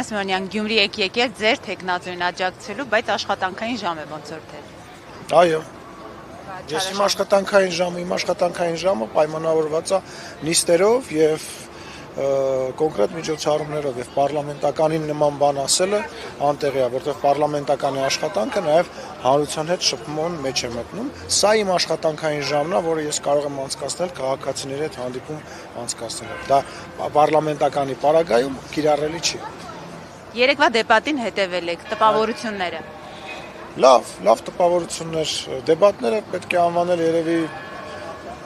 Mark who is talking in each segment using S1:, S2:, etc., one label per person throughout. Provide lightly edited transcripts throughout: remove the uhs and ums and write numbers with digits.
S1: Պարոն Սիմոնյան, Գյումրի եք եկել ձեր թեկնածուին աջակցելու, բայց աշխատանքային ժամ է ոնց որ թե։
S2: Այո։ Ես իմ աշխատանքային ժամը պայմանավորված է նիստերով եւ կոնկրետ միջոցառումներով եւ պարլամենտականին նման բան ասելը անտեղի է, որտեղ պարլամենտականի աշխատանքը նաեւ հանրության հետ շփման մեջ է մտնում։ Սա իմ աշխատանքային ժամն է, որը ես կարող եմ անցկացնել քաղաքացիների հետ հանդիպում անցկացնելով։ Դա պարլամենտականի պարագայում կիրառելի չի։
S1: Երեկվա դեպատին հետևել եք, տպավորությունները։
S2: Լավ տպավորություններ, դեբատները պետք է անվանել երևի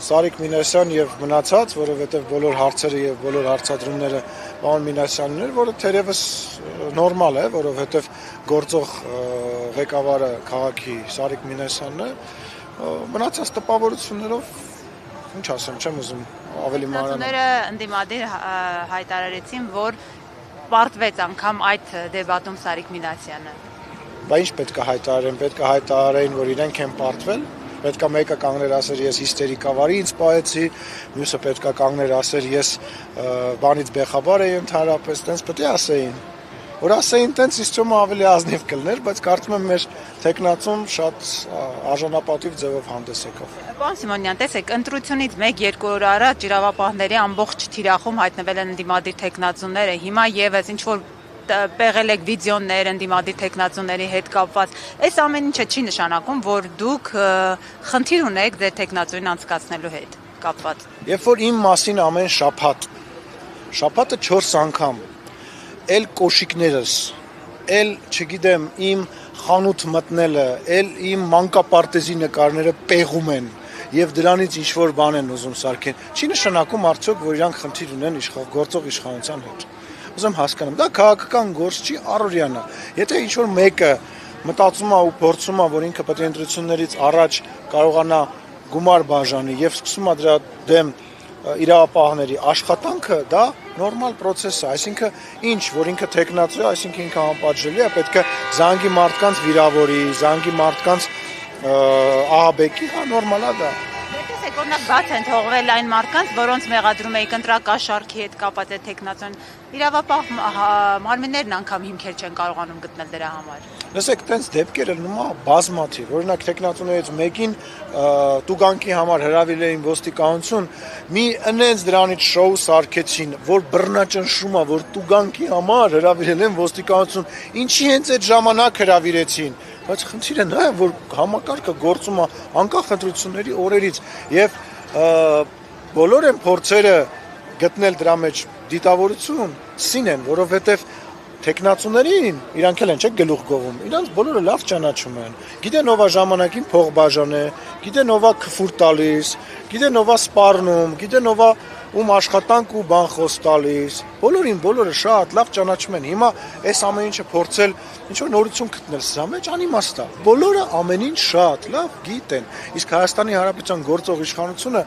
S2: Սարիկ Մինասյան եւ մնացած, որովհետեւ բոլոր հարցերը եւ բոլոր հարցադրումները պարոն Մինասյանն էր, որը թերևս նորմալ է, որովհետեւ գործող ղեկավարը քաղաքի Սարիկ Մինասյանն է, մնացած տպավորություններով ինչ ասեմ, չեմ ուզում ավելի մանրամասն։
S1: Տպավորությունները ընդդիմադիր հայտարարեցին, որ պարտվեց անգամ այդ դեբատում Սարիկ Մինասյանը։
S2: Բա ինչ պետք է հայտարարեն, պետք է հայտարարեն, որ իրենք են պարտվել։ Պետք է մեկը կանգներ ասեր ես հիստերիկավարի ինձ պահեցի, մյուսը պետք է կանգներ ասեր ես բանից բեխաբար եի ընդհանրապես, տենց պետք է ասեին։ Որ ասեին տենց ինձ թվում է ավելի ազնիվ կլներ, բայց կարծում եմ մեր տեխնացում շատ արժանապատիվ ձևով հանդես եկավ։
S1: Պարոն Սիմոնյան, տեսեք, ընտրությունից 1-2 օր առաջ ջրավապահների ամբողջ թիրախում հայտնվել են ընդդիմադիր տեխնացուները, հիմա եւս ինչ որ պեղել եք վիդեոներ ընդդիմադիր տեխնացուների հետ կապված, այս ամեն ինչը չի նշանակում, որ դուք խնդիր ունեք ձեր տեխնացուին անցկացնելու հետ կապված։
S2: Երբ որ իմ մասին ամեն շաբաթը 4 անգամ, էլ կոշիկներս, էլ չգիտեմ իմ խանութ մտնելը, էլ իմ մանկապարտեզի նկարները պեղում են եւ դրանից ինչ որ բան են ուզում սարքեն, չի նշանակում արդյոք, որ իրանք խնդիր ունեն գործող իշխանության հետ։ Ուզում հասկանամ, դա քաղաքական գործ չի, առօրյան է։ Եթե ինչ-որ մեկը մտածում է ու փորձում է, որ ինքը պետք է ընտրություններից առաջ կարողանա գումար բաժանի եւ սկսում է դրա դեմ իրավապահների աշխատանքը, դա նորմալ process է, այսինքն ինչ, որ ինքը տեխնացու է, այսինքն ինքը անպատժելի է, պետք է զանգի մարդկանց վիրավորի, զանգի մարդկանց ահաբեկի, հա նորմալ է դա։
S1: Տեսեք, օրինակ բաց են թողվել այն մարդկանց, որոնց մեղադրում էիք ընտրակաշառքի հետ կապված է տեխնացուն, իրավապահ մարմիններն անգամ հիմքեր չեն կարողանում գտնել դրա համար։
S2: Լսեք, տենց դեպքերը նույնը բազմաթիվ, օրինակ տեխնացուներից մեկին տուգանքի համար հրավիրել էին ոստիկանություն, մի ընենց դրանից շոու սարքեցին, որ բռնաճնշում է, որ տուգանքի համար հրավիրել են ոստիկանություն, ինչի հենց այդ ժամանակ հրավիրեցին, բայց խնդիրը նա է, որ համակարգը գործում է անկախ ընտրությունների օրերից եւ բոլոր են փորձերը գտնել դրա մեջ դիտավորություն սին են, որովհետեւ տեխնացուներին իրանք էլ են չէ գլուխ գովում, իրանք բոլորը լավ ճանաչում են, գիտեն ով է ժամանակին փող բաժան է, գիտեն ով է քֆուր տալիս, գիտեն ով է սպառնում, գիտեն ով է ում աշխատանք ու բան խոս տալիս, բոլորը շատ լավ ճանաչում են, հիմա այս ամեն ինչը փորձել ինչ-որ նորություն գտնել սրա մեջ անիմաստ է, բոլորը ամեն ինչ շատ լավ գիտեն, իսկ Հայաստանի Հանրապետության գործող իշխանությունը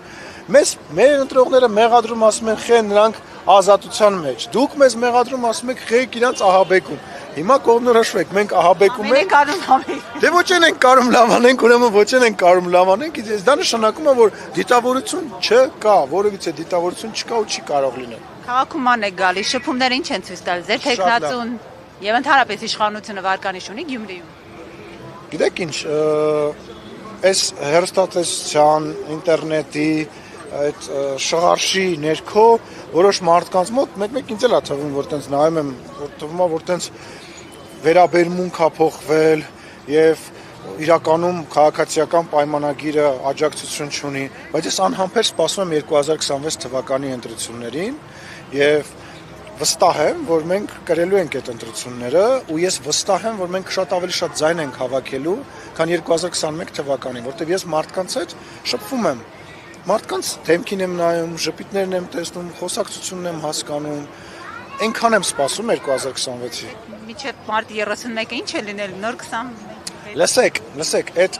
S2: մեր ընտրողները մեղադրում ասում են խե նրանք ազատության մեջ, դուք մեզ մեղադրում ասում եք խեք իրանց ահաբեկում, հիմա կողմնորոշվեք, մենք ահաբեկում ենք, դե ոչ ենք կարում լավ անենք, ուրեմն ոչ ենք կարում լավ անենք, դա նշանակում է, որ դիտավորություն չկա, որևիցե դիտավորություն չկա ու չի կարող լինել։
S1: Քաղաքում ման է գալիս, շփումները ինչ են ցույց տալիս, ձեր տեխնացուն եւ ընդհանրապես իշխանությունը վարկանիշ ունի Գյումրիում։
S2: Գիտեք ինչ, այս հեռուստատեսության, ինտերնետի այդ շղարշի ներքո որոշ մարդկանց մոտ մեկ ինձ էլ է թվում, որ տենց նայում եմ, որ թվում է, որ տենց վերաբերմունք է փոխվել եւ իրականում քաղաքացիական պայմանագիրը աջակցություն չունի, բայց ես անհամբեր սպասում եմ 2026 թվականի ընտրություններին եւ վստահ եմ, որ մենք կրելու ենք այդ ընտրությունները ու ես վստահ եմ, որ մենք շատ ավելի շատ ձայն ենք հավաքելու, քան 2021 թվականին, որտեղ ես մարդկանց հետ շփվում եմ Մարդկանց դեմքին եմ նայում, ժպիտներն եմ տեսնում, խոսակցությունն եմ հասկանում, այնքան եմ սպասում 2026-ի։
S1: Մինչև մարտի 31-ը ինչ է լինել, նոր 21։
S2: Լսեք, այդ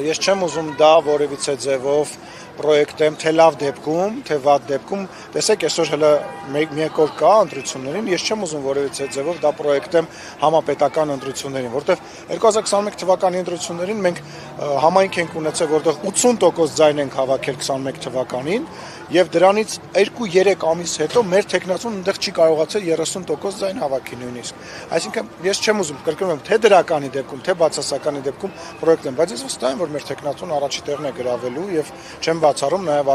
S2: ես չեմ ուզում դա որևիցե ձևով պրոյեկտեմ, թե լավ դեպքում, թե վատ դեպքում, տեսեք, այսօր հələ մեկ օր կա ընտրություններին, ես չեմ ուզում որևիցե ձևով դա պրոյեկտեմ համապետական ընտրություններին, որտեղ 2021 թվականի ընտրություններին մենք համայնք ենք ունեցել, որտեղ 80% ձայն ենք հավաքել 21 թվականին, եւ դրանից 2-3 ամիս հետո մեր տեխնացուն այնտեղ չի կարողացել 30% ձայն հավաքի նույնիսկ։ Այսինքն ես չեմ ուզում կրկնում եմ, թե դրականի դեպքում, թե բացասականի դեպքում պրոյեկտեմ, բայց ես վստահ եմ, որ մեր տեխնացուն առաջի տեղն է գրավելու եւ չեմ բացառում նաեւ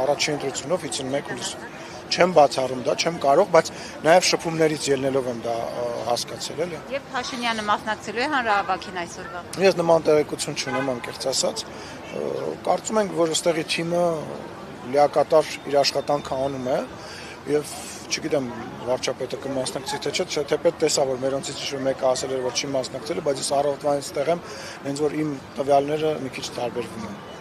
S2: առաջի ընտրությունով 51 չեմ բացառում դա, չեմ կարող, բայց նաեւ շփումներից ելնելով եմ դա հասկացել, էլի։
S1: Եվ Փաշինյանը մասնակցելու է հանրահավաքին այսօրվա։
S2: Ես նման տեղեկություն չունեմ, անկեղծ ասած, կարծում ենք, որ այստեղի թիմը լիակատար իր աշխատանքը անում է եւ չգիտեմ վարչապետը կմասնակցի թե չէ, թեպետ տեսա որ մերոնցից ինչ-որ մեկը ասել էր որ չի մասնակցել, բայց ես առավոտվանից տեղ եմ, հենց որ իմ տվյալները մի քիչ տարբերվում են։